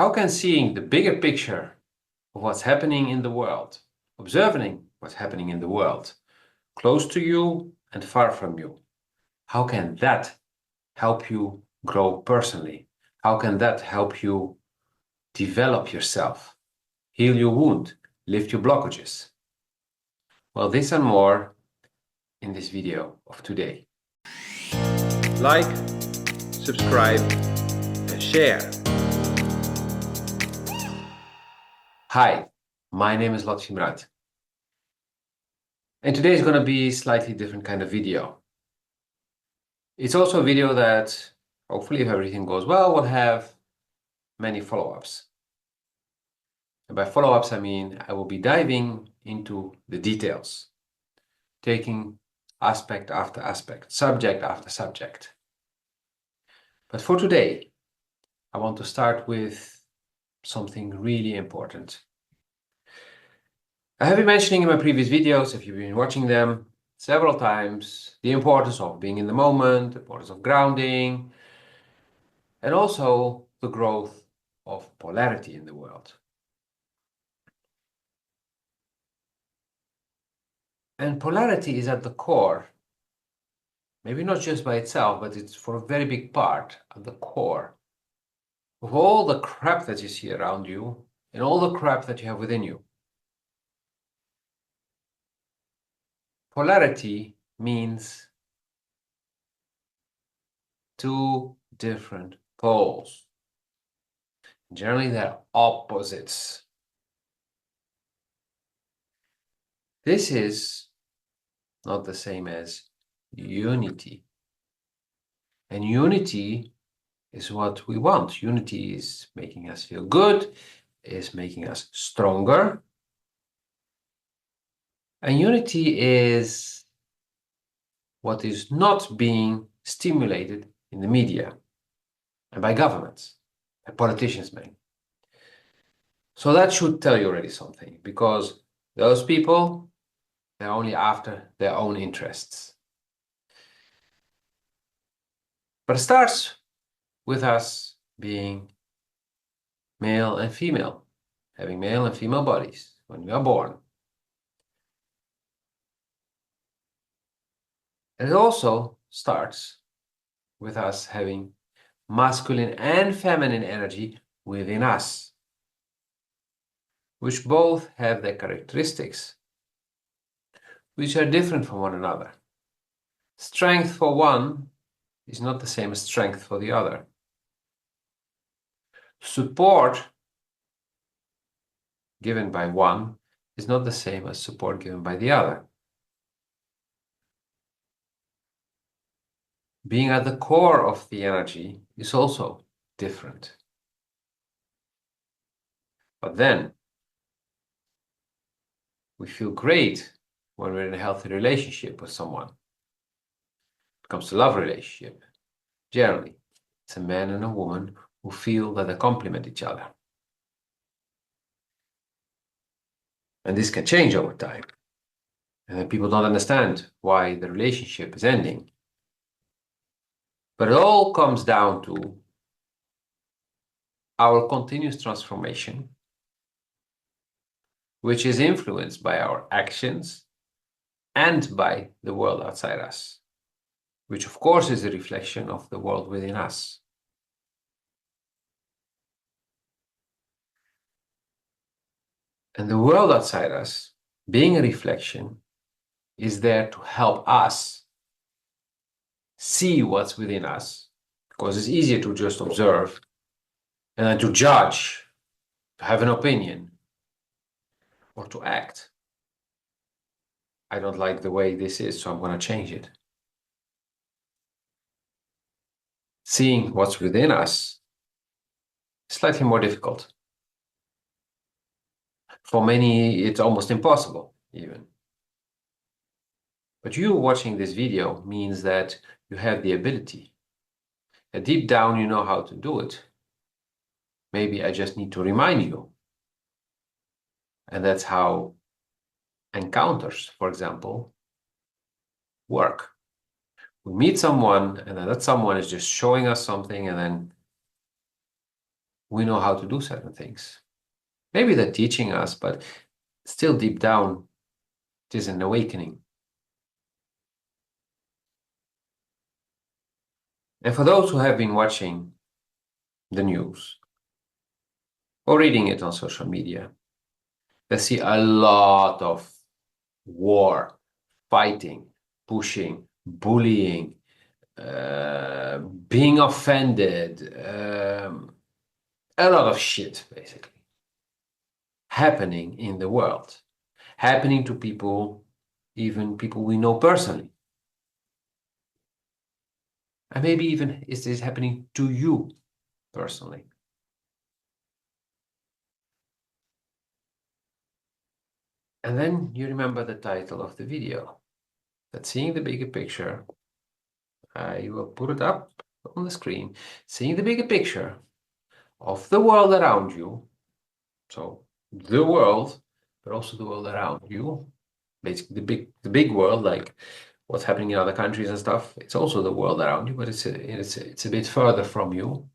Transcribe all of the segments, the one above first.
How can seeing the bigger picture of what's happening in the world, observing what's happening in the world, close to you and far from you, how can that help you grow personally? How can that help you develop yourself, heal your wound, lift your blockages? Well, this and more in this video of today. Like, subscribe, and share. Hi, my name is Lot Simrat. And today is going to be a slightly different kind of video. It's also a video that, hopefully, if everything goes well, will have many follow-ups. And by follow-ups, I mean I will be diving into the details, taking aspect after aspect, subject after subject. But for today, I want to start with something really important. I have been mentioning in my previous videos, if you've been watching them, several times, the importance of being in the moment, the importance of grounding, and also the growth of polarity in the world. And polarity is at the core, maybe not just by itself, but it's for a very big part at the core of all the crap that you see around you and all the crap that you have within you. Polarity means two different poles. Generally, they're opposites. This is not the same as unity. And unity is what we want. Unity is making us feel good, is making us stronger. And unity is what is not being stimulated in the media and by governments, and politicians mainly. So that should tell you already something, because those people, they're only after their own interests. But it starts with us being male and female, having male and female bodies when we are born. And it also starts with us having masculine and feminine energy within us, which both have their characteristics, which are different from one another. Strength for one is not the same as strength for the other. Support given by one is not the same as support given by the other. Being at the core of the energy is also different. But then we feel great when we're in a healthy relationship with someone. It comes to love relationship. Generally, it's a man and a woman who feel that they complement each other. And this can change over time. And people don't understand why the relationship is ending. But it all comes down to our continuous transformation, which is influenced by our actions and by the world outside us, which of course is a reflection of the world within us. And the world outside us, being a reflection, is there to help us see what's within us, because it's easier to just observe and then to judge, to have an opinion, or to act. I don't like the way this is, so I'm going to change it. Seeing what's within us is slightly more difficult. For many, it's almost impossible, even. But you watching this video means that you have the ability. And deep down, you know how to do it. Maybe I just need to remind you. And that's how encounters, for example, work. We meet someone, and then that someone is just showing us something, and then we know how to do certain things. Maybe they're teaching us, but still deep down, it is an awakening. And for those who have been watching the news or reading it on social media, they see a lot of war, fighting, pushing, bullying, being offended, a lot of shit, basically, happening in the world, happening to people, even people we know personally. And maybe even is this happening to you personally? And then you remember the title of the video, that seeing the bigger picture, I will put it up on the screen, seeing the bigger picture of the world around you, so the world, but also the world around you, basically the big world, like what's happening in other countries and stuff. It's also the world around you, but it's a bit further from you.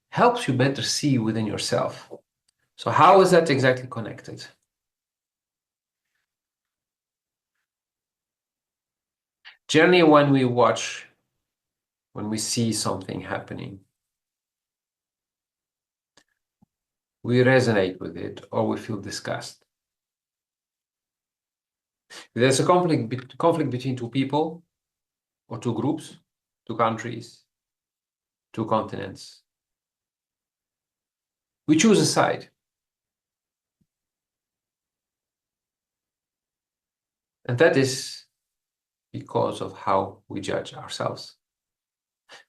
Helps you better see within yourself. So how is that exactly connected? Generally, when we see something happening, we resonate with it or we feel disgust. There's a conflict between two people or two groups, two countries, two continents. We choose a side. And that is because of how we judge ourselves.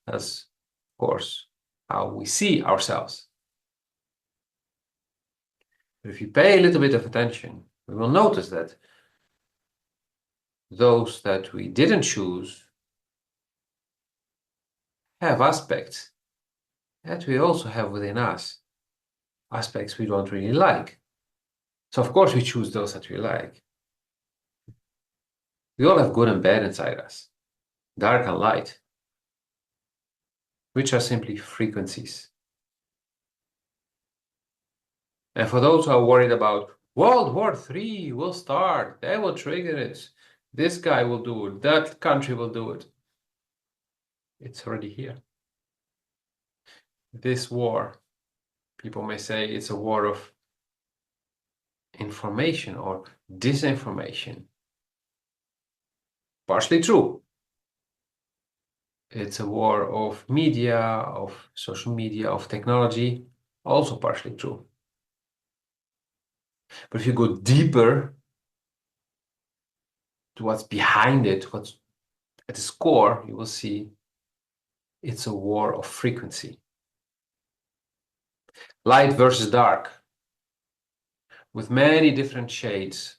That's, of course, how we see ourselves. But if you pay a little bit of attention, we will notice that those that we didn't choose have aspects that we also have within us, aspects we don't really like. So of course we choose those that we like. We all have good and bad inside us, dark and light, which are simply frequencies. And for those who are worried about World War III will start, they will trigger it, this guy will do it, that country will do it, it's already here. This war, people may say it's a war of information or disinformation. Partially true. It's a war of media, of social media, of technology, also partially true. But if you go deeper to what's behind it, what's at its core, you will see it's a war of frequency. Light versus dark, with many different shades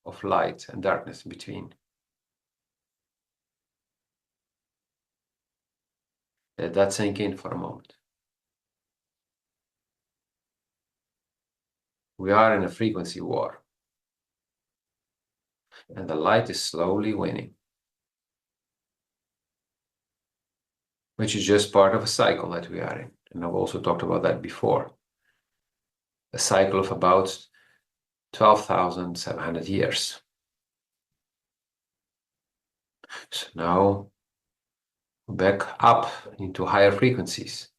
of light and darkness in between. Let that sink in for a moment. We are in a frequency war, and the light is slowly winning, which is just part of a cycle that we are in. And I've also talked about that before. A cycle of about 12,700 years. So now back up into higher frequencies.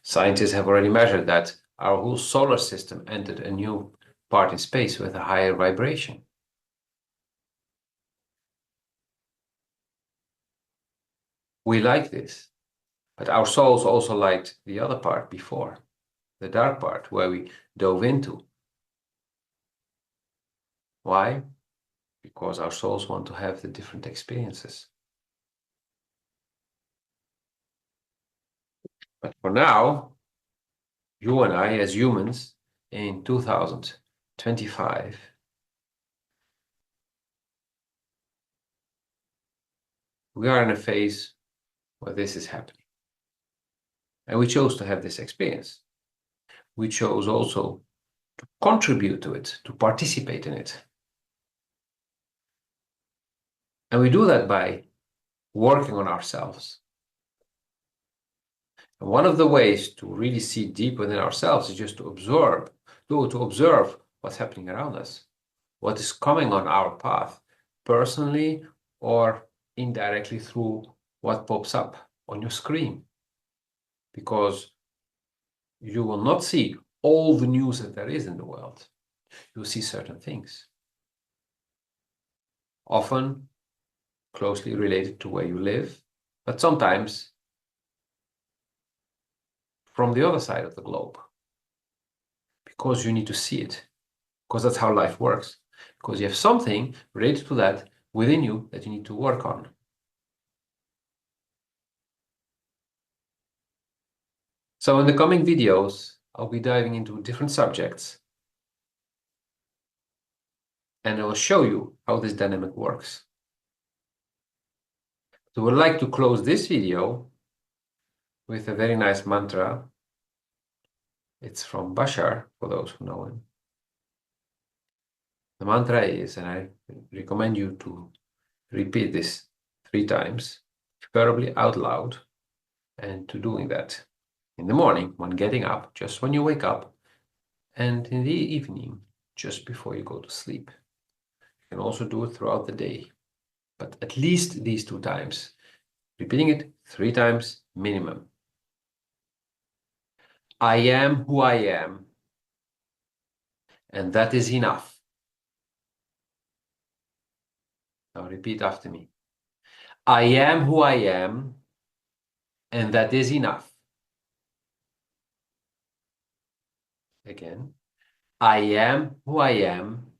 Scientists have already measured that our whole solar system entered a new part in space with a higher vibration. We like this, but our souls also liked the other part before, the dark part where we dove into. Why? Because our souls want to have the different experiences. But for now, you and I as humans in 2025, we are in a phase where this is happening. And we chose to have this experience. We chose also to contribute to it, to participate in it. And we do that by working on ourselves. And one of the ways to really see deep within ourselves is just to observe what's happening around us, what is coming on our path, personally or indirectly through what pops up on your screen. Because you will not see all the news that there is in the world. You'll see certain things, often closely related to where you live, but sometimes from the other side of the globe, because you need to see it, because that's how life works, because you have something related to that within you that you need to work on. So in the coming videos, I'll be diving into different subjects, and I will show you how this dynamic works. So I would like to close this video with a very nice mantra. It's from Bashar, for those who know him. The mantra is, and I recommend you to repeat this 3 times, preferably out loud, and to doing that in the morning when getting up, just when you wake up, and in the evening, just before you go to sleep. You can also do it throughout the day, but at least these 2 times, repeating it 3 times minimum. I am who I am, and that is enough. Now repeat after me. I am who I am, and that is enough. Again. I am who I am,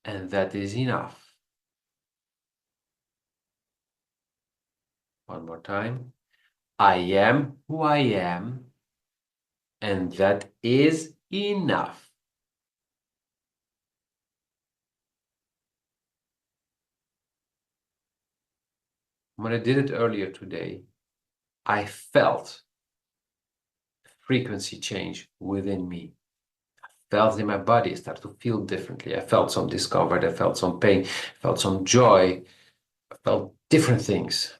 and that is enough. One more time. I am who I am, and that is enough. When I did it earlier today, I felt frequency change within me. I felt it in my body. I started to feel differently. I felt some discomfort. I felt some pain. I felt some joy. I felt different things.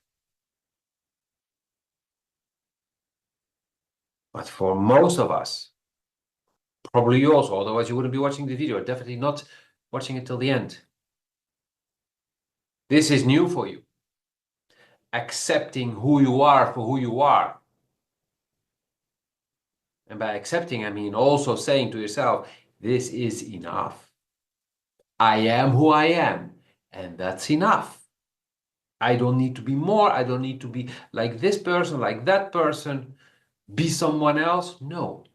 But for most of us, probably you also, otherwise you wouldn't be watching the video, definitely not watching it till the end. This is new for you. Accepting who you are for who you are. And by accepting, I mean also saying to yourself, this is enough. I am who I am, and that's enough. I don't need to be more. I don't need to be like this person, like that person, be someone else. No.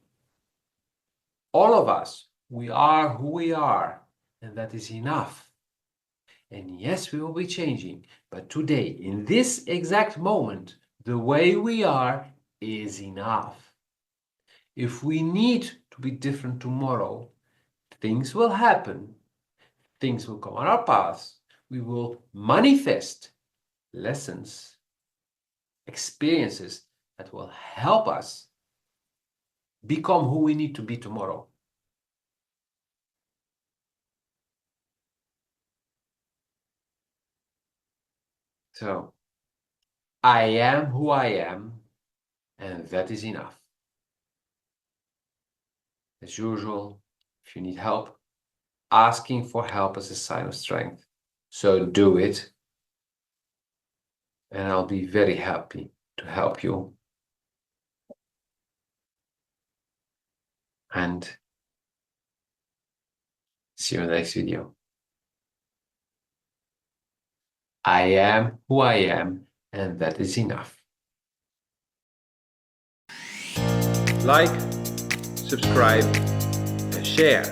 All of us, we are who we are, and that is enough. And yes, we will be changing, but today, in this exact moment, the way we are is enough. If we need to be different tomorrow, things will happen, things will come on our paths, we will manifest lessons, experiences that will help us become who we need to be tomorrow. So, I am who I am, and that is enough. As usual, if you need help, asking for help is a sign of strength. So do it, and I'll be very happy to help you. And see you in the next video. I am who I am, and that is enough. Like, subscribe, and share.